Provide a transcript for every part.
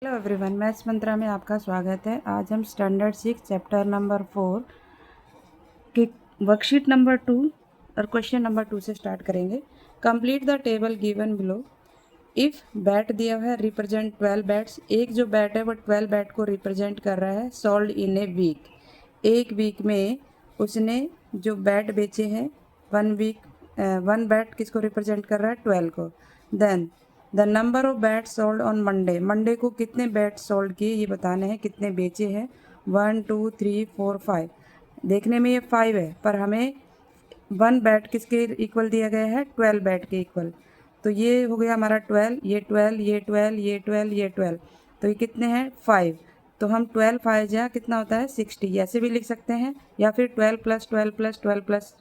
Hello everyone, maths मंत्रा में आपका स्वागत है। आज हम स्टैंडर्ड 6 चैप्टर नंबर 4 के वर्कशीट नंबर 2 और क्वेश्चन नंबर 2 से स्टार्ट करेंगे। Complete the table given below. If bat दिया हुआ है रिप्रेजेंट 12 बैट्स। एक जो बैट है वो 12 बैट को रिप्रेजेंट कर रहा है। सोल्ड इन ए वीक, एक वीक में उसने जो बैट बेचे हैं, वन बैट किसको रिप्रेजेंट कर रहा है? 12 को। Then the number of bat sold on Monday, Monday को कितने बैट सोल्ड किए ये बताने हैं, कितने बेचे हैं। 1 2 3 4 5। देखने में ये 5 है पर हमें वन बैट किसके इक्वल दिया गया है? 12 बैट के इक्वल। तो ये हो गया हमारा 12, ये 12, ये 12, ये 12, ये 12। तो ये कितने हैं? 5। तो हम 12 5 जा कितना होता है? 60। ऐसे भी लिख सकते हैं या फिर 12 प्लस 12 प्लस 12 प्लस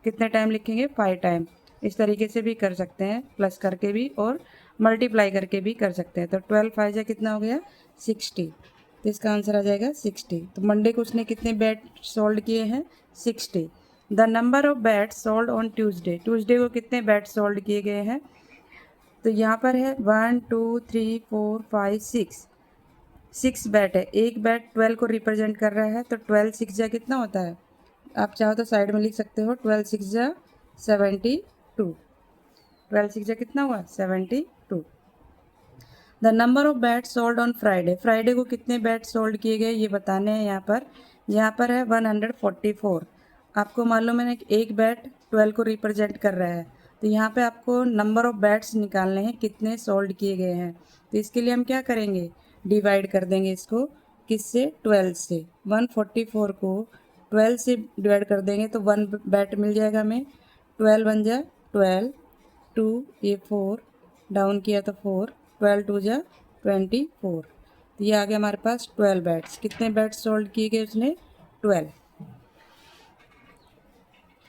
कितने टाइम लिखेंगे? 5 टाइम। इस तरीके से भी कर सकते हैं, प्लस करके भी और मल्टीप्लाई करके भी कर सकते हैं। तो 12 5 जा कितना हो गया? 60। तो इसका आंसर आ जाएगा 60। तो मंडे को उसने कितने बैट सोल्ड किए हैं? 60। The number of bat sold on Tuesday, Tuesday को कितने बैट सोल्ड किए गए हैं? तो यहाँ पर है 1 2 3 4 5 6। 6 बैट है। एक बैट 12 को रिप्रेजेंट कर रहा है, तो 12 6 जा कितना होता है? आप चाहो तो साइड में लिख सकते हो। 12 6 जा 72। 12 6 जा कितना हुआ? 72। The number of bat sold on Friday, Friday को कितने बैट सोल्ड किए गए ये बताने हैं। यहाँ पर है 144। आपको मालूम है ना कि एक बैट 12 को रिप्रेजेंट कर रहा है, तो यहाँ पे आपको नंबर ऑफ बैट्स निकालने हैं, कितने सोल्ड किए गए हैं। तो इसके लिए हम क्या करेंगे? डिवाइड कर देंगे इसको किससे? 12 से। 144 को 12 से डिवाइड कर देंगे तो 1 बैट मिल जाएगा हमें। 12 1 जा 12, 2 ये 4 डाउन किया तो 4, 12 2 जा 24। तो ये आ गया हमारे पास 12 बैट्स। कितने बैट्स सोल्ड किए गए उसने? 12।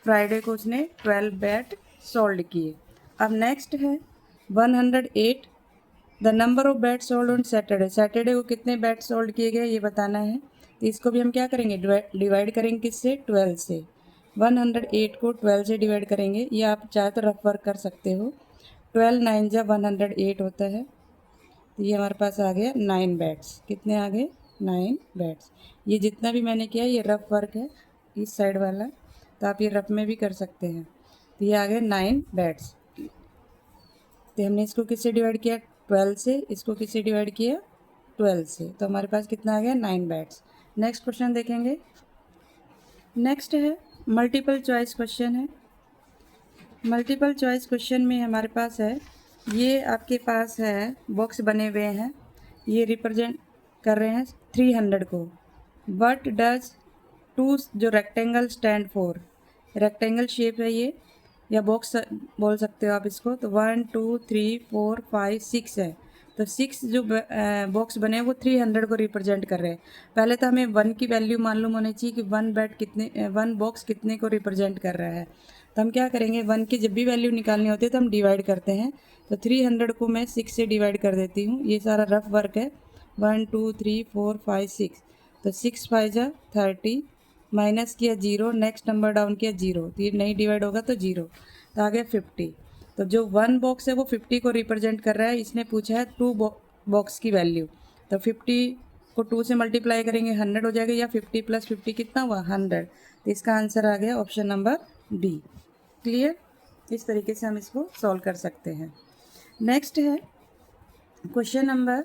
फ्राइडे को उसने 12 बैट सोल्ड किए। अब नेक्स्ट है 108। The number of bat sold on Saturday, Saturday को कितने बैट सोल्ड किए गए ये बताना है। तो इसको भी हम क्या करेंगे? डिवाइड करेंगे किससे? 12 से। 108 को 12 से डिवाइड करेंगे, ये आप चाहे तो रफ वर्क कर सकते हो। 12 9 जा 108 होता है। तो ये हमारे पास आ गया 9 बैट्स। कितने आ गए? 9 बैट्स। ये जितना भी मैंने किया ये रफ वर्क है इस साइड वाला, तो आप ये रफ में भी कर सकते हैं। तो ये आ गए 9 बैट्स। तो हमने इसको किससे डिवाइड किया? 12 से। इसको किससे डिवाइड किया? 12 से। तो हमारे पास कितना आ गया? 9 बैट्स। नेक्स्ट क्वेश्चन देखेंगे। नेक्स्ट है मल्टीपल चॉइस क्वेश्चन है। मल्टीपल चॉइस क्वेश्चन में हमारे पास है, ये आपके पास है बॉक्स बने हुए हैं, ये रिप्रेजेंट कर रहे हैं 300 को। व्हाट डज टू जो rectangle stand for, rectangle shape है ये, या बॉक्स बोल सकते हो आप इसको। तो 1 2 3 4 5 6 है। तो 6 जो बॉक्स बने हैं वो 300 को रिप्रेजेंट कर रहे हैं। पहले तो हमें 1 की वैल्यू मालूम होनी चाहिए कि 1 बैट कितने, 1 बॉक्स कितने को रिप्रेजेंट कर रहा है। तो हम क्या करेंगे? 1 की जब भी वैल्यू निकालनी होती है तो हम डिवाइड करते हैं। तो 300 को मैं 6 से डिवाइड कर देती हूँ। ये सारा रफ वर्क है। 1 2 3 4 5 6। तो 6 5 जा 30, माइनस किया 0, नेक्स्ट नंबर डाउन किया 0, तो ये नहीं डिवाइड होगा तो 0। तो आ गया 50। तो जो 1 बॉक्स है वो 50 को रिप्रेजेंट कर रहा है। इसने पूछा है 2 बॉक्स की वैल्यू। तो 50 को 2 से मल्टीप्लाई करेंगे 100 हो जाएगा, या 50 प्लस 50 कितना हुआ? 100। तो इसका आंसर आ गया ऑप्शन नंबर डी। क्लियर? इस तरीके से हम इसको सॉल्व कर सकते हैं। नेक्स्ट है क्वेश्चन नंबर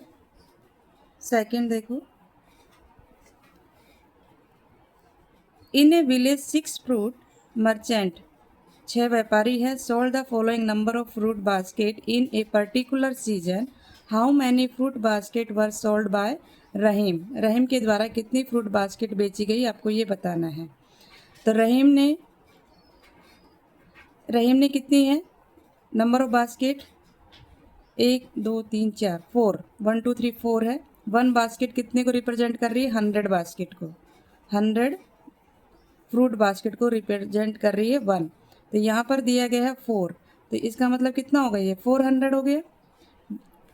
सेकंड। देखो, in a village 6 fruit merchant, 6 व्यापारी हैं, sold the following number of fruit basket in a particular season. How many fruit basket were sold by Rahim, Rahim के द्वारा कितनी फ्रूट बास्केट बेची गई आपको ये बताना है। तो रहीम ने कितनी है नंबर ऑफ बास्केट? 1 2 3 4 4, 1 2 3 4 है। 1 बास्केट कितने को रिप्रेजेंट कर रही है? 100 बास्केट को। 100 फ्रूट बास्केट को रिप्रेजेंट कर रही है 1। तो यहाँ पर दिया गया है 4, तो इसका मतलब कितना हो गया? ये 400 हो गया।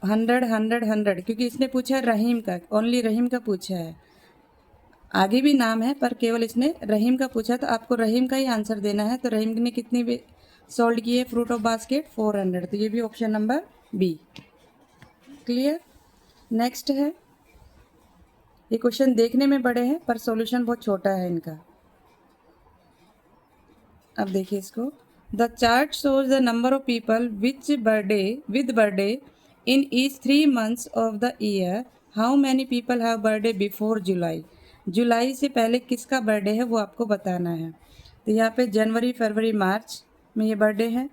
100 100 100, क्योंकि इसने पूछा है रहीम का, ओनली रहीम का पूछा है। आगे भी नाम है पर केवल इसने रहीम का पूछा, तो आपको रहीम का ही आंसर देना है। तो रहीम ने कितनी सोल्ड की है फ्रूट ऑफ बास्केट? 400। तो ये भी option number B. Clear? Next है, ये क्वेश्चन देखने में बड़े हैं पर सॉल्यूशन बहुत छोटा है इनका। अब देखिए इसको, the chart shows the number of people with birthday in each 3 months of the year. How many people have birthday before July. जुलाई से पहले किसका बर्थडे है वो आपको बताना है। तो यहाँ पे जनवरी, फरवरी, मार्च में ये बर्थडे है,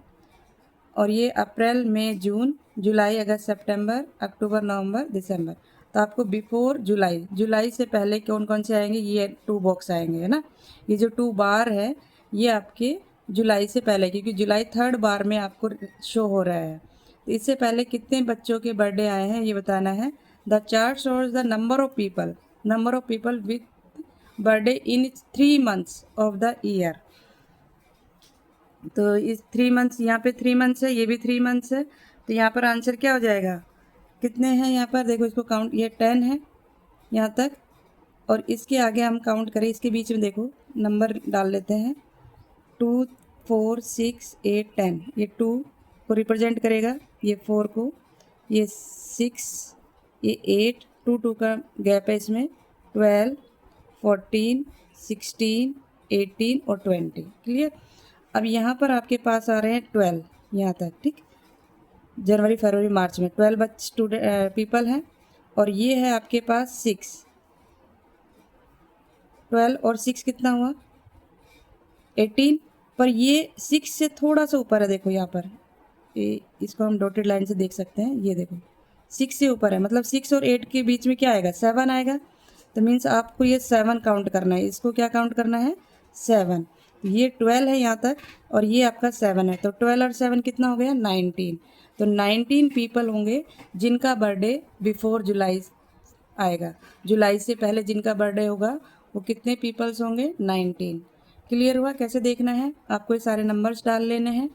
और ये अप्रैल, मई, जून, जुलाई, अगस्त, सितंबर, अक्टूबर, नवंबर, दिसंबर। तो आपको बिफोर जुलाई, जुलाई से पहले कौन कौन से आएंगे, ये 2 बॉक्स आएंगे, है ना। ये जो 2 बार है ये आपके जुलाई से पहले, क्योंकि जुलाई 3rd बार में आपको शो हो रहा है। तो इससे पहले कितने बच्चों के बर्थडे आए हैं ये बताना है। The chart shows the number of people with birthday in 3 months of the year. तो इस 3 months, यहाँ पे 3 months है, ये भी 3 months है। तो यहाँ पर आंसर क्या हो जाएगा, कितने हैं यहाँ पर, देखो इसको काउंट, ये 10 है यहाँ तक, और इसके आगे हम काउंट करें, इसके बीच में देखो नंबर डाल लेते हैं, 2, 4, 6, 8, 10। ये 2 को रिप्रेजेंट करेगा, ये 4 को, ये 6, ये 8, 2 का गैप है इसमें, 12, 14, 16, 18 और 20। क्लियर। अब यहाँ पर आपके पास आ रहे हैं 12 यहाँ तक, ठीक। जनवरी, फरवरी, मार्च में 12 पीपल हैं, और ये है आपके पास 6। 12 और 6 कितना हुआ, 18। पर ये 6 से थोड़ा सा ऊपर है, देखो यहाँ पर, इसको हम डॉटेड लाइन से देख सकते हैं, ये देखो 6 से ऊपर है, मतलब 6 और 8 के बीच में क्या आएगा, 7 आएगा। तो मीन्स आपको ये 7 काउंट करना है, इसको क्या काउंट करना है, 7। ये 12 है यहाँ तक, और ये आपका 7 है, तो 12 और 7 कितना हो गया, 19। तो 19 पीपल होंगे जिनका बर्थडे बिफोर जुलाई आएगा। जुलाई से पहले जिनका बर्थडे होगा वो कितने पीपल्स होंगे, 19। क्लियर हुआ। कैसे देखना है, आपको ये सारे नंबर्स डाल लेने हैं,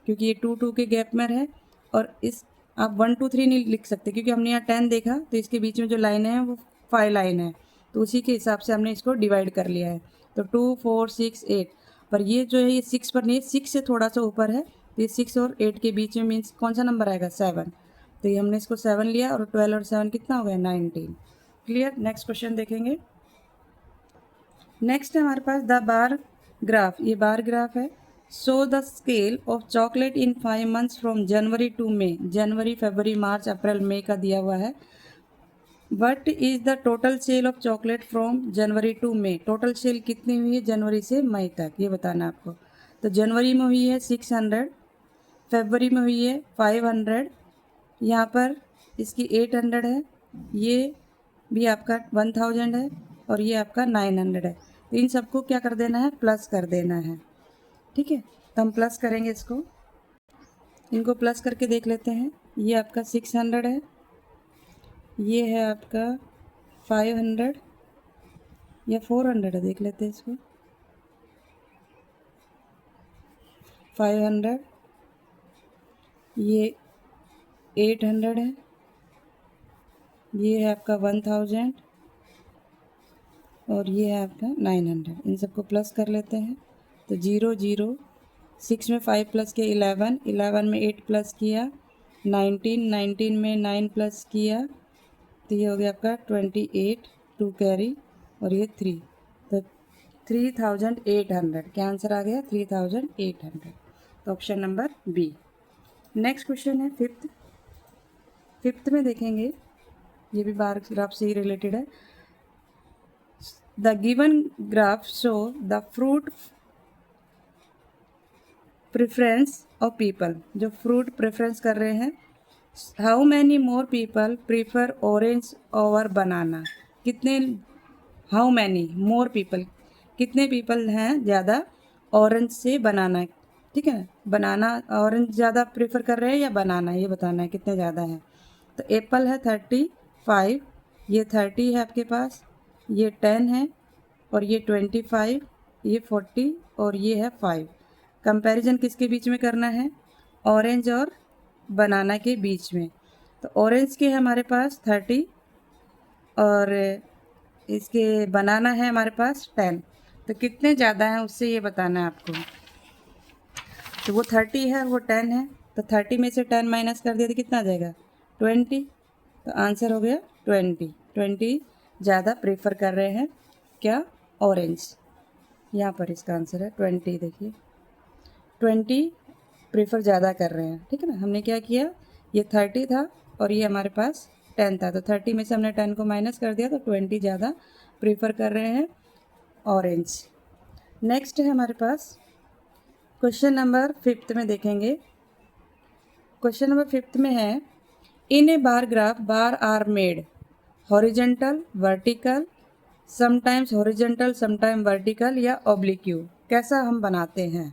क्योंकि ये 2 के गैप में है, और इस आप 1, 2, 3 नहीं लिख सकते, क्योंकि हमने यहाँ 10 देखा, तो इसके बीच में जो लाइन है वो 5 लाइन है, तो उसी के हिसाब से हमने इसको डिवाइड कर लिया है। तो 2, 4, 6, 8, पर ये जो है ये 6 पर नहीं, 6 से थोड़ा सा ऊपर है, तो ये 6 और 8 के बीच में मीन्स कौन सा नंबर आएगा, 7। तो ये हमने इसको 7 लिया, और 12 और 7 कितना हो गया, 19। क्लियर। नेक्स्ट क्वेश्चन देखेंगे। नेक्स्ट है हमारे पास द बार ग्राफ। ये बार ग्राफ है। So the scale of chocolate in 5 months from January to May. जनवरी, फरवरी, मार्च, अप्रैल, मई का दिया हुआ है। What is the total sale of chocolate from January to May. Total sale कितनी हुई है जनवरी से मई तक, ये बताना है आपको। तो जनवरी में हुई है 600, फरवरी में हुई है 500, यहाँ पर इसकी 800 है, ये भी आपका 1000 है, और ये आपका 900 है। तो इन सबको क्या कर देना है, प्लस कर देना है, ठीक है। तो हम प्लस करेंगे इसको, इनको प्लस करके देख लेते हैं। ये आपका 600 है, ये है आपका 500 या 400 है, देख लेते हैं इसको। 500, ये 800 है, ये है आपका 1000, और ये है आपका 900। इन सबको प्लस कर लेते हैं। तो 0, 0, 6 में 5 प्लस किया 11, 11 में 8 प्लस किया 19, 19 में 9 प्लस किया, तो ये हो गया आपका 28, 2 कैरी, और ये 3। तो 3800, क्या आंसर आ गया, 3800। तो option number B. Next question है फिफ्थ में देखेंगे, ये भी बार ग्राफ से ही रिलेटेड है। The given graph show the fruit preference of people. जो फ्रूट प्रेफरेंस कर रहे हैं, how many more people prefer orange over banana. कितने, हाउ मैनी मोर पीपल, कितने पीपल हैं ज़्यादा ऑरेंज से बनाना, ठीक है। बनाना, ऑरेंज ज़्यादा प्रेफर कर रहे हैं या बनाना, ये बताना है कितने ज़्यादा हैं। तो एप्पल है 35, ये 30 है आपके पास, ये 10 है, और ये 25, ये 40, और ये है 5। कंपैरिजन किसके बीच में करना है, ऑरेंज और बनाना के बीच में। तो ऑरेंज के हमारे पास 30, और इसके बनाना है हमारे पास 10। तो कितने ज़्यादा हैं उससे ये बताना है आपको। तो वो 30 है, वो 10 है, तो 30 में से 10 माइनस कर दिया तो कितना आ जाएगा, 20। तो आंसर हो गया 20। 20 ज़्यादा प्रेफर कर रहे हैं क्या? ऑरेंज। यहाँ पर इसका आंसर है 20। देखिए 20 प्रेफर ज़्यादा कर रहे हैं, ठीक है ना। हमने क्या किया, ये 30 था और ये हमारे पास 10 था, तो 30 में से हमने 10 को माइनस कर दिया, तो 20 ज़्यादा प्रेफर कर रहे हैं ऑरेंज। नेक्स्ट है हमारे पास क्वेश्चन नंबर 5 में देखेंगे। क्वेश्चन नंबर 5 में है, in a bar graph bar are made horizontal, vertical, sometimes horizontal sometime vertical या ऑब्लिक्यू। कैसा हम बनाते हैं?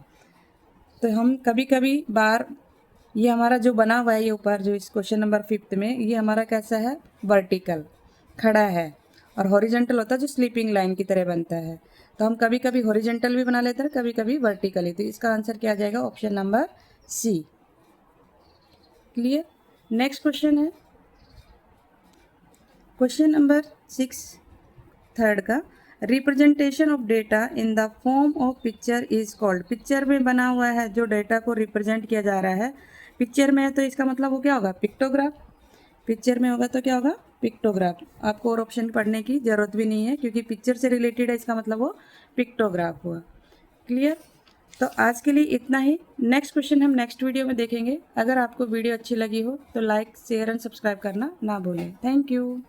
तो हम कभी कभी बार, ये हमारा जो बना हुआ है ये ऊपर जो इस क्वेश्चन नंबर 5 में, ये हमारा कैसा है? वर्टिकल खड़ा है, और हॉरिजेंटल होता है जो स्लीपिंग लाइन की तरह बनता है। तो हम कभी कभी हॉरिजेंटल भी बना लेते हैं, कभी कभी वर्टिकली। तो इसका आंसर क्या आ जाएगा? Option number C. Clear. Next question है क्वेश्चन नंबर 6 थर्ड का, representation of data in the form of picture is called. Picture में बना हुआ है जो डेटा को रिप्रेजेंट किया जा रहा है, पिक्चर में है तो इसका मतलब वो क्या होगा? पिक्टोग्राफ। पिक्चर में होगा तो क्या होगा? पिक्टोग्राफ। आपको और ऑप्शन पढ़ने की ज़रूरत भी नहीं है क्योंकि पिक्चर से रिलेटेड है, इसका मतलब वो पिक्टोग्राफ हुआ। क्लियर। तो आज के लिए इतना ही। नेक्स्ट क्वेश्चन हम नेक्स्ट वीडियो में देखेंगे। अगर आपको वीडियो अच्छी लगी हो तो लाइक, शेयर एंड सब्सक्राइब करना ना भूलें। Thank you.